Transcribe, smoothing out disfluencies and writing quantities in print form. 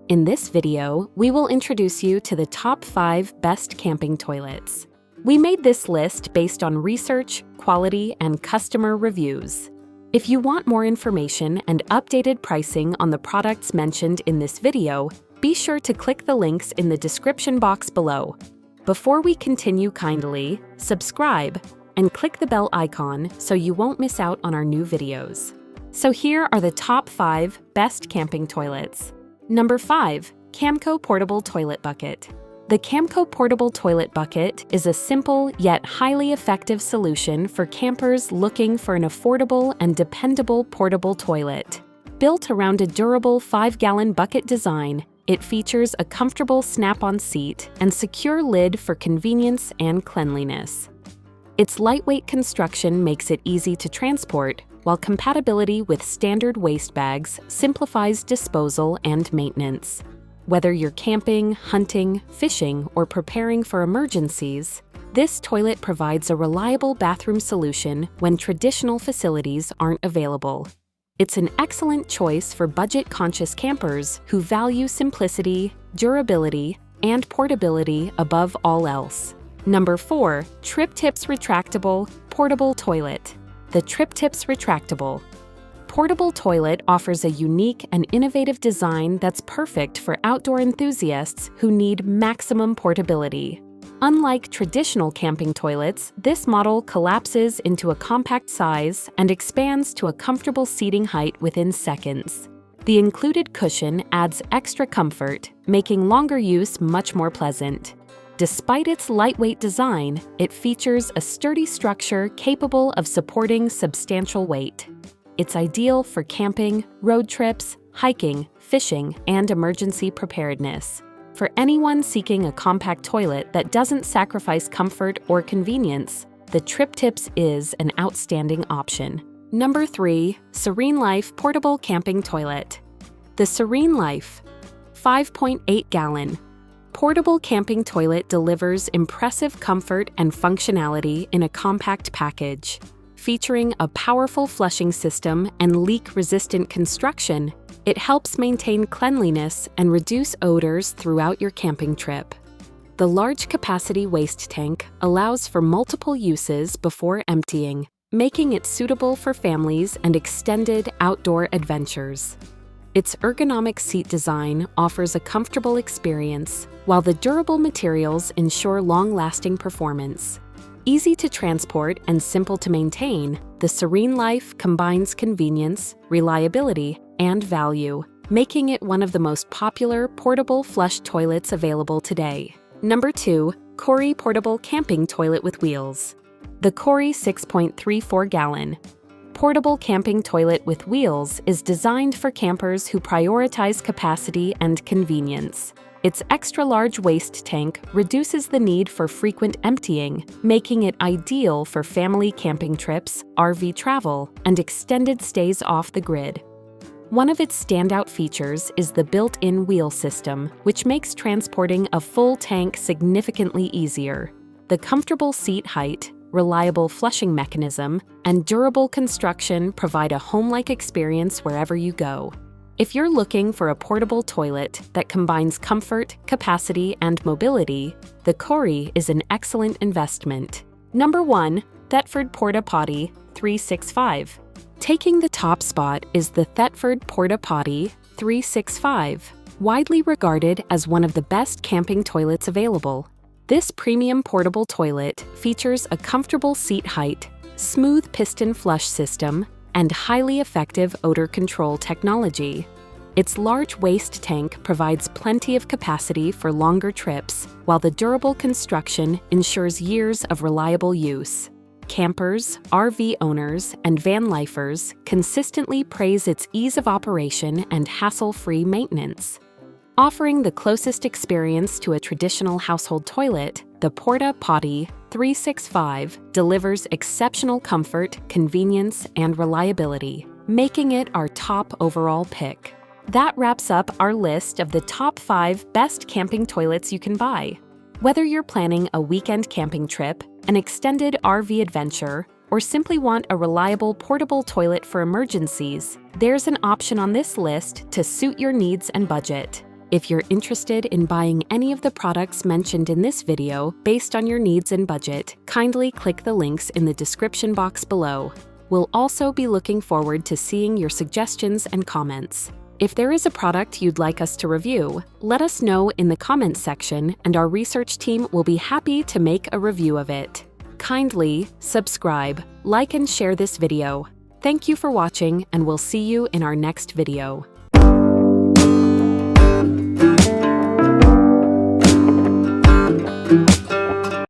In this video, we will introduce you to the top 5 best camping toilets. We made this list based on research, quality, and customer reviews. If you want more information and updated pricing on the products mentioned in this video, be sure to click the links in the description box below. Before we continue, kindly subscribe and click the bell icon so you won't miss out on our new videos. So here are the top 5 best camping toilets. Number 5. Camco Portable Toilet Bucket. The Camco Portable Toilet Bucket is a simple yet highly effective solution for campers looking for an affordable and dependable portable toilet. Built around a durable 5-gallon bucket design, it features a comfortable snap-on seat and secure lid for convenience and cleanliness. Its lightweight construction makes it easy to transport, while compatibility with standard waste bags simplifies disposal and maintenance. Whether you're camping, hunting, fishing, or preparing for emergencies, this toilet provides a reliable bathroom solution when traditional facilities aren't available. It's an excellent choice for budget-conscious campers who value simplicity, durability, and portability above all else. Number 4. TripTips Retractable Portable Toilet. The TripTips Retractable Portable Toilet offers a unique and innovative design that's perfect for outdoor enthusiasts who need maximum portability. Unlike traditional camping toilets, this model collapses into a compact size and expands to a comfortable seating height within seconds. The included cushion adds extra comfort, making longer use much more pleasant. Despite its lightweight design, it features a sturdy structure capable of supporting substantial weight. It's ideal for camping, road trips, hiking, fishing, and emergency preparedness. For anyone seeking a compact toilet that doesn't sacrifice comfort or convenience, the TripTips is an outstanding option. Number 3. Serene Life Portable Camping Toilet. The Serene Life 5.8-gallon portable camping toilet delivers impressive comfort and functionality in a compact package. Featuring a powerful flushing system and leak-resistant construction, it helps maintain cleanliness and reduce odors throughout your camping trip. The large-capacity waste tank allows for multiple uses before emptying, making it suitable for families and extended outdoor adventures. Its ergonomic seat design offers a comfortable experience, while the durable materials ensure long-lasting performance. Easy to transport and simple to maintain, the Serene Life combines convenience, reliability, and value, making it one of the most popular portable flush toilets available today. Number 2. Kohree Portable Camping Toilet with Wheels. The Kohree 6.34-gallon portable camping toilet with wheels is designed for campers who prioritize capacity and convenience. Its extra-large waste tank reduces the need for frequent emptying, making it ideal for family camping trips, RV travel, and extended stays off the grid. One of its standout features is the built-in wheel system, which makes transporting a full tank significantly easier. The comfortable seat height, reliable flushing mechanism, and durable construction provide a home-like experience wherever you go. If you're looking for a portable toilet that combines comfort, capacity, and mobility, the Kohree is an excellent investment. Number 1. Thetford Porta Potti 365. Taking the top spot is the Thetford Porta Potti 365, widely regarded as one of the best camping toilets available. This premium portable toilet features a comfortable seat height, smooth piston flush system, and highly effective odor control technology. Its large waste tank provides plenty of capacity for longer trips, while the durable construction ensures years of reliable use. Campers, RV owners, and van lifers consistently praise its ease of operation and hassle-free maintenance. Offering the closest experience to a traditional household toilet, the Porta Potti 365 delivers exceptional comfort, convenience, and reliability, making it our top overall pick. That wraps up our list of the top 5 best camping toilets you can buy. Whether you're planning a weekend camping trip, an extended RV adventure, or simply want a reliable portable toilet for emergencies, there's an option on this list to suit your needs and budget. If you're interested in buying any of the products mentioned in this video based on your needs and budget, kindly click the links in the description box below. We'll also be looking forward to seeing your suggestions and comments. If there is a product you'd like us to review, let us know in the comments section and our research team will be happy to make a review of it. Kindly subscribe, like and share this video. Thank you for watching, and we'll see you in our next video.